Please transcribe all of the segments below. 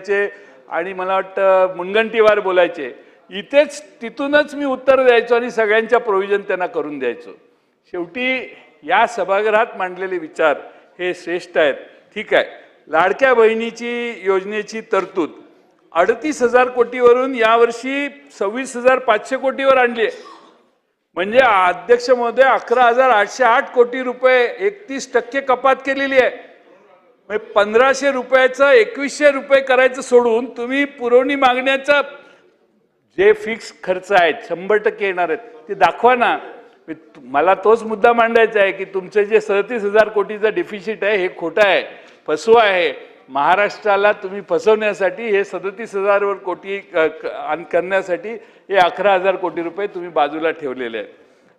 बोलायचे आणि मला वाटतं मुनगंटीवार बोलायचे, इथेच तिथूनच मी उत्तर द्यायचो आणि सगळ्यांच्या प्रोव्हिजन त्यांना करून द्यायचो। शेवटी या सभागृहात मांडलेले विचार हे श्रेष्ठ आहेत। ठीक आहे, लाडक्या बहिणीची योजनेची तरतूद 38,000 कोटीवरून यावर्षी 26,500 कोटीवर आणली आहे। म्हणजे अध्यक्ष महोदय 11,808 कोटी रुपये 31% कपात केलेली आहे। म्हणजे 1,500 रुपयाचं 2,100 रुपये करायचं सोडून तुम्ही पुरवणी मागण्याचा जे फिक्स खर्च आहेत 100% येणार आहेत ते दाखवा ना। मला तोच मुद्दा मांडायचा आहे की तुमचे जे 37,000 कोटीचा डिफिसिट आहे हे खोटं आहे, फसवा आहे। महाराष्ट्राला तुम्ही फसवण्यासाठी हे 37,000 कोटी करण्यासाठी हे 11,000 कोटी रुपये तुम्ही बाजूला ठेवलेले आहेत।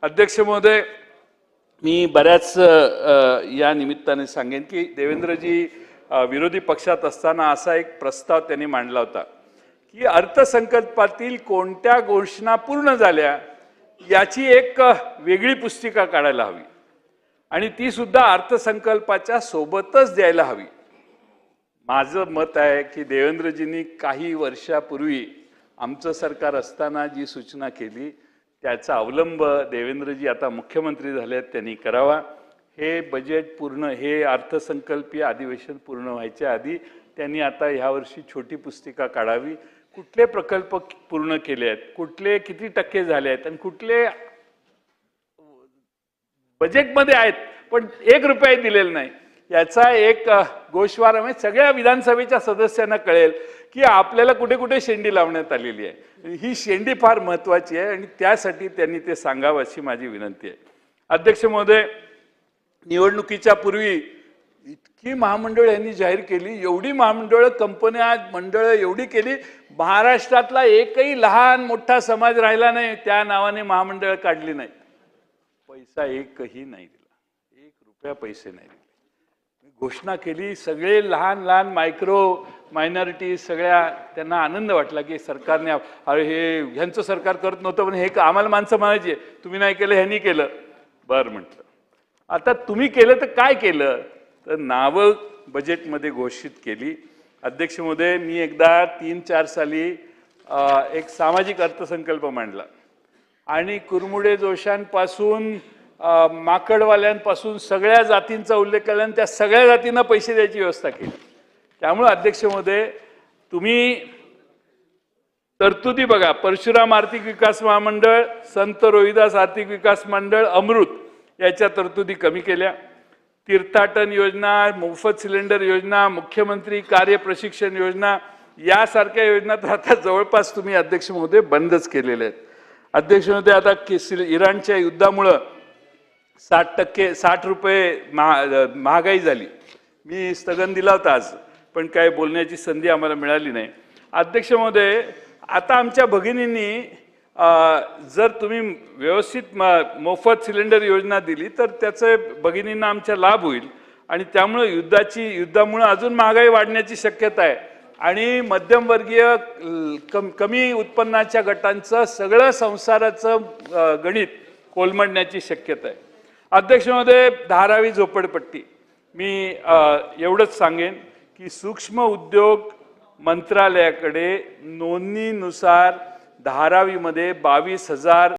अध्यक्ष महोदय, मी बऱ्याच या निमित्ताने सांगेन की देवेंद्रजी विरोधी पक्षात असताना असा एक प्रस्ताव त्यांनी मांडला होता की अर्थसंकल्पातील कोणत्या घोषणा पूर्ण झाल्या याची एक वेगळी पुस्तिका काढायला हवी आणि ती सुद्धा अर्थसंकल्पाच्या सोबतच द्यायला हवी। माझं मत आहे की देवेंद्रजींनी काही वर्षापूर्वी आमचं सरकार असताना जी सूचना केली त्याचा अवलंब देवेंद्रजी आता मुख्यमंत्री झालेत त्यांनी करावा। हे बजेट पूर्ण, हे अर्थसंकल्पीय अधिवेशन पूर्ण व्हायच्या आधी त्यांनी आता ह्या वर्षी छोटी पुस्तिका काढावी। कुठले प्रकल्प पूर्ण केले आहेत, कुठले किती टक्के झाले आहेत आणि कुठले बजेटमध्ये आहेत पण 1 रुपया दिलेला नाही याचा एक गोषवारा म्हणजे सगळ्या विधानसभेच्या सदस्यांना कळेल की आपल्याला कुठे कुठे शेंडी लावण्यात आलेली आहे। ही शेंडी फार महत्त्वाची आहे आणि त्यासाठी त्यांनी ते सांगावं अशी माझी विनंती आहे। अध्यक्ष महोदय, निवडणुकीच्या पूर्वी इतकी महामंडळ यांनी जाहीर केली, एवढी महामंडळ, कंपन्या, मंडळं एवढी केली, महाराष्ट्रातला एकही लहान मोठा समाज राहिला नाही त्या नावाने महामंडळ काढली नाही। पैसा एकही नाही दिला, 1 रुपया पैसे नाही दिले। घोषणा केली, सगळे लहान लहान मायक्रो मायनॉरिटी सगळ्या त्यांना आनंद वाटला की सरकारने, अरे हे ह्यांचं सरकार करत नव्हतं पण हे आम्हाला माणसं म्हणायचे तुम्ही नाही केलं ह्यांनी केलं। बरं म्हटलं, आता तुम्ही केलं तर काय केलं तर नावं बजेटमध्ये घोषित केली। अध्यक्ष महोदय, मी एकदा 3-4 साली एक सामाजिक अर्थसंकल्प मांडला आणि कुरमुडे जोशांपासून माकडवाल्यांपासून सगळ्या जातींचा उल्लेख केला आणि त्या सगळ्या जातींना पैसे द्यायची व्यवस्था केली। त्यामुळे अध्यक्ष महोदय, तुम्ही तरतुदी बघा, परशुराम आर्थिक विकास महामंडळ, संत रोहिदास आर्थिक विकास मंडळ, अमृत याच्या तरतुदी कमी केल्या। तीर्थाटन योजना, मोफत सिलेंडर योजना, मुख्यमंत्री कार्य प्रशिक्षण योजना यासारख्या योजना तर आता जवळपास तुम्ही अध्यक्ष महोदय बंदच केलेल्या आहेत। अध्यक्ष महोदय, आता इराणच्या युद्धामुळं 60 रुपये महागाई झाली। मी स्थगन दिला होता आज, पण काय बोलण्याची संधी आम्हाला मिळाली नाही। अध्यक्ष महोदय, आता आमच्या भगिनींनी जर तुम्ही व्यवस्थित मोफत सिलेंडर योजना दिली तर त्याचे भगिनींना आमच्या लाभ होईल आणि त्यामुळे युद्धामुळे अजून महागाई वाढण्याची शक्यता आहे आणि मध्यमवर्गीय कमी उत्पन्नाच्या गटांचं सगळं संसाराचं गणित कोलमडण्याची शक्यता आहे। अध्यक्ष महोदय, धारावी झोपडपट्टी, मी एवढंच सांगेन की सूक्ष्म उद्योग मंत्रालयाकडे नोंदणीनुसार धारावीमध्ये 22,000